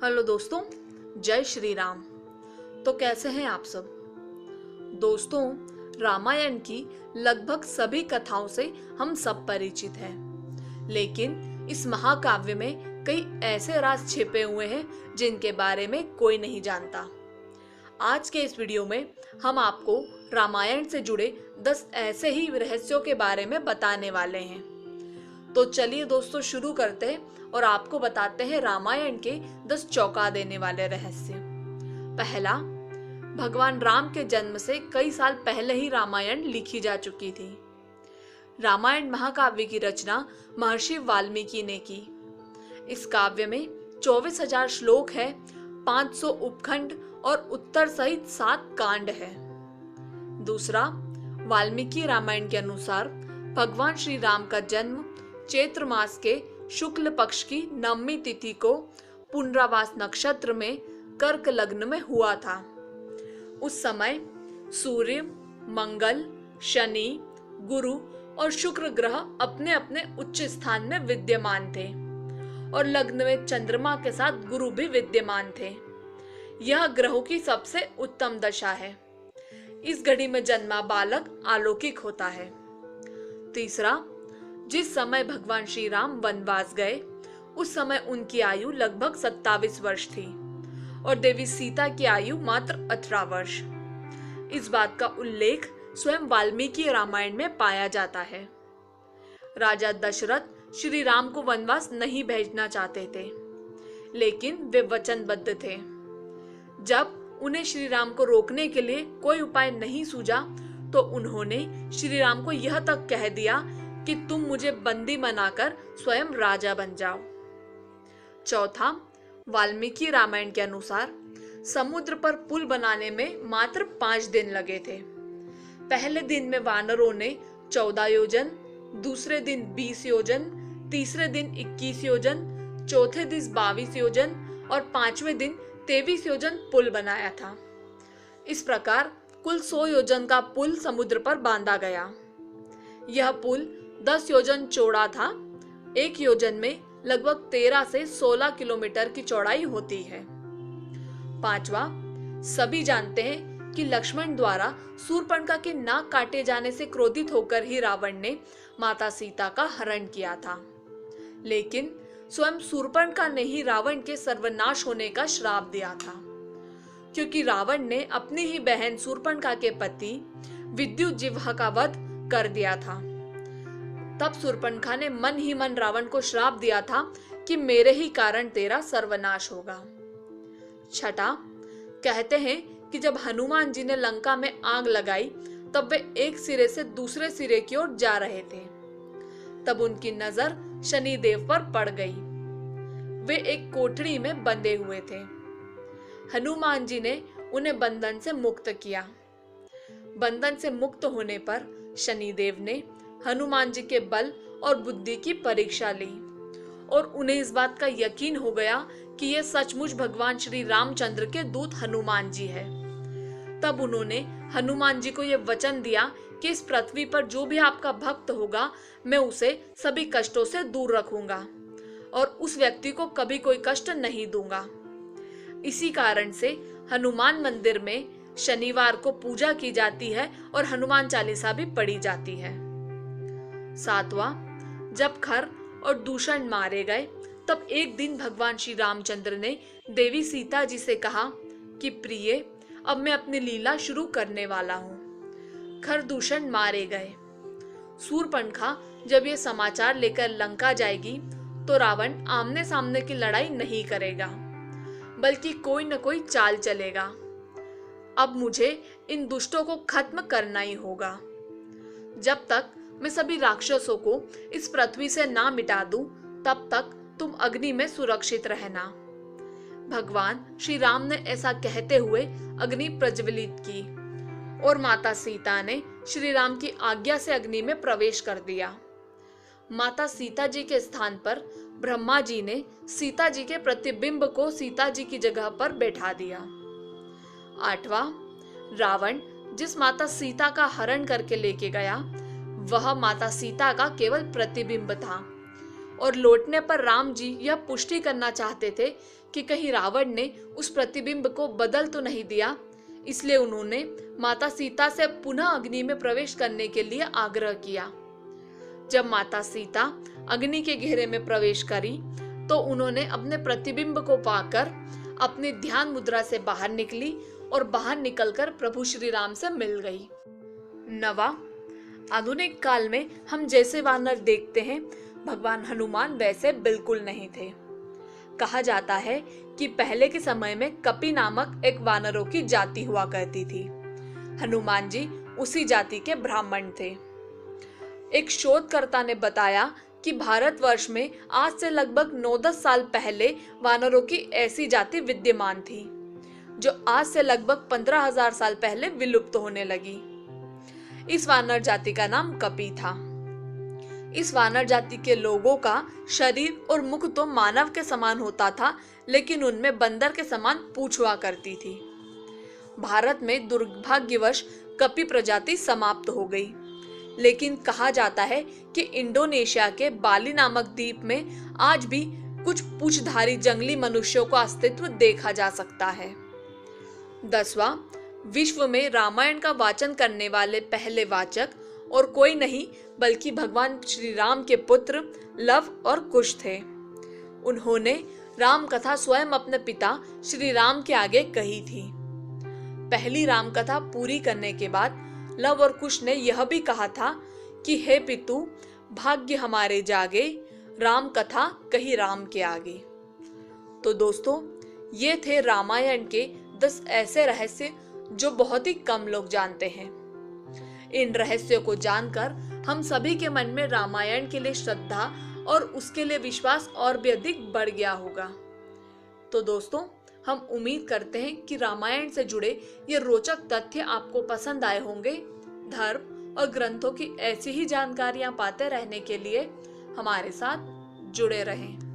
Hello दोस्तों, जय श्री राम। तो कैसे हैं आप सब दोस्तों। रामायण की लगभग सभी कथाओं से हम सब परिचित हैं, लेकिन इस महाकाव्य में कई ऐसे राज छिपे हुए हैं जिनके बारे में कोई नहीं जानता। आज के इस वीडियो में हम आपको रामायण से जुड़े 10 ऐसे ही रहस्यों के बारे में बताने वाले हैं। तो चलिए दोस्तों शुरू करते हैं और आपको बताते हैं रामायण के 10 चौंका देने वाले रहस्य। पहला, भगवान राम के जन्म से कई साल पहले ही रामायण लिखी जा चुकी थी। रामायण महाकाव्य की रचना महर्षि वाल्मीकि ने की। इस काव्य में 24,000 श्लोक है, 500 उपखंड और उत्तर सहित 7 कांड है। दूसरा, वाल्मीकि रामायण के अनुसार भगवान श्री राम का जन्म चैत्र मास के शुक्ल पक्ष की नवमी तिथि को पुनरावास नक्षत्र में कर्क लग्न में हुआ था। उस समय सूर्य, मंगल, शनि, गुरु और शुक्र ग्रह अपने अपने उच्च स्थान में विद्यमान थे और लग्न में चंद्रमा के साथ गुरु भी विद्यमान थे। यह ग्रहों की सबसे उत्तम दशा है। इस घड़ी में जन्मा बालक अलौकिक होता है। तीसरा, जिस समय भगवान श्री राम वनवास गए उस समय उनकी आयु लगभग 27 वर्ष थी और देवी सीता की आयु मात्र 18 वर्ष। इस बात का उल्लेख स्वयं वाल्मीकि रामायण में पाया जाता है। राजा दशरथ श्री राम को वनवास नहीं भेजना चाहते थे, लेकिन वे वचनबद्ध थे। जब उन्हें श्री राम को रोकने के लिए कोई उपाय नहीं सूझा तो उन्होंने श्री राम को यह तक कह दिया कि तुम मुझे बंदी बनाकर स्वयं राजा बन जाओ। चौथा, वाल्मीकि रामायण के अनुसार समुद्र पर पुल बनाने में मात्र 5 दिन लगे थे। पहले दिन में वानरों ने 14 योजन, दूसरे दिन 20 योजन, तीसरे दिन 21 योजन, चौथे दिन 22 योजन और 5वें दिन 23 योजन पुल बनाया था। इस प्रकार कुल 100 योजन का पुल समुद्र पर बांधा गया। यह पुल 10 योजन चौड़ा था। एक योजन में लगभग 13 से 16 किलोमीटर की चौड़ाई होती है। पांचवा, सभी जानते हैं कि लक्ष्मण द्वारा शूर्पणखा के नाक काटे जाने से क्रोधित होकर ही रावण ने माता सीता का हरण किया था, लेकिन स्वयं शूर्पणखा ने ही रावण के सर्वनाश होने का श्राप दिया था, क्योंकि रावण ने अपनी ही बहन शूर्पणखा के पति विद्युज्जिह्वा का वध कर दिया था। तब शूर्पणखा ने मन ही मन रावण को श्राप दिया था कि मेरे ही कारण तेरा सर्वनाश होगा। छठा, कहते हैं कि जब हनुमान जी ने लंका में आग लगाई तब वे एक सिरे से दूसरे सिरे की ओर जा रहे थे। तब उनकी नजर शनि देव पर पड़ गई। वे एक कोठरी में बंधे हुए थे। हनुमान जी ने उन्हें बंधन से मुक्त किया। बंधन से मुक्त होने पर शनिदेव ने हनुमान जी के बल और बुद्धि की परीक्षा ली और उन्हें इस बात का यकीन हो गया कि ये सचमुच भगवान श्री रामचंद्र के दूत हनुमान जी है। तब उन्होंने हनुमान जी को यह वचन दिया कि इस पृथ्वी पर जो भी आपका भक्त होगा मैं उसे सभी कष्टों से दूर रखूंगा और उस व्यक्ति को कभी कोई कष्ट नहीं दूंगा। इसी कारण से हनुमान मंदिर में शनिवार को पूजा की जाती है और हनुमान चालीसा भी पढ़ी जाती है। सातवां, जब खर और दूषण मारे गए तब एक दिन भगवान श्री रामचंद्र ने देवी सीता जी से कहा कि प्रिय, अब मैं अपनी लीला शुरू करने वाला हूँ। खर दूषण मारे गए। शूर्पणखा जब ये समाचार लेकर लंका जाएगी तो रावण आमने सामने की लड़ाई नहीं करेगा, बल्कि कोई न कोई चाल चलेगा। अब मुझे इन दुष्टों को खत्म करना ही होगा। जब तक मैं सभी राक्षसों को इस पृथ्वी से ना मिटा दूं, तब तक तुम अग्नि में सुरक्षित रहना। भगवान श्री राम ने ऐसा कहते हुए अग्नि प्रज्वलित की और माता सीता ने श्री राम की आज्ञा से अग्नि में प्रवेश कर दिया। माता सीता जी के स्थान पर ब्रह्मा जी ने सीता जी के प्रतिबिंब को सीता जी की जगह पर बैठा दिया। आठवां, रावण जिस माता सीता का हरण करके लेके गया वह माता सीता का केवल प्रतिबिंब था और लौटने पर राम जी यह पुष्टि करना चाहते थे कि कहीं रावण ने उस प्रतिबिंब को बदल तो नहीं दिया, इसलिए उन्होंने माता सीता से पुनः अग्नि में प्रवेश करने के लिए आग्रह किया। जब माता सीता अग्नि के घेरे में प्रवेश करी तो उन्होंने अपने प्रतिबिंब को पाकर अपनी ध्यान मुद्रा से बाहर निकली और बाहर निकलकर प्रभु श्री राम से मिल गई। नवा, आधुनिक काल में हम जैसे वानर देखते हैं, भगवान हनुमान वैसे बिल्कुल नहीं थे। कहा जाता है कि पहले के समय में कपि नामक एक वानरों की जाति हुआ करती थी। हनुमान जी उसी जाति के ब्राह्मण थे। एक शोधकर्ता ने बताया कि भारतवर्ष में आज से लगभग 9-10 साल पहले वानरों की ऐसी जाति विद्यमान थी, जो आज से लगभग 15,000 साल पहले विलुप्त होने लगी। इस वानर जाति का नाम कपि था। इस वानर जाति के लोगों का शरीर और मुख तो मानव के समान होता था, लेकिन उनमें बंदर के समान पूंछ हुआ करती थी। भारत में दुर्भाग्यवश कपि प्रजाति समाप्त हो गई, लेकिन कहा जाता है कि इंडोनेशिया के बाली नामक द्वीप में आज भी कुछ पूंछधारी जंगली मनुष्यों का अस्तित्व देखा जा सकता है। 10वां, विश्व में रामायण का वाचन करने वाले पहले वाचक और कोई नहीं बल्कि भगवान श्री राम के पुत्र लव और कुश थे। उन्होंने राम कथा स्वयं अपने पिता श्री राम के आगे कही थी। पहली राम कथा पूरी करने के बाद लव और कुश ने यह भी कहा था कि हे पितु, भाग्य हमारे जागे, राम कथा कही राम के आगे। तो दोस्तों, ये थे रामायण के 10 ऐसे रहस्य जो बहुत ही कम लोग जानते हैं। इन रहस्यों को जानकर हम सभी के मन में रामायण के लिए श्रद्धा और उसके लिए विश्वास और भी अधिक बढ़ गया होगा। तो दोस्तों, हम उम्मीद करते हैं कि रामायण से जुड़े ये रोचक तथ्य आपको पसंद आए होंगे। धर्म और ग्रंथों की ऐसी ही जानकारियां पाते रहने के लिए हमारे साथ जुड़े रहें।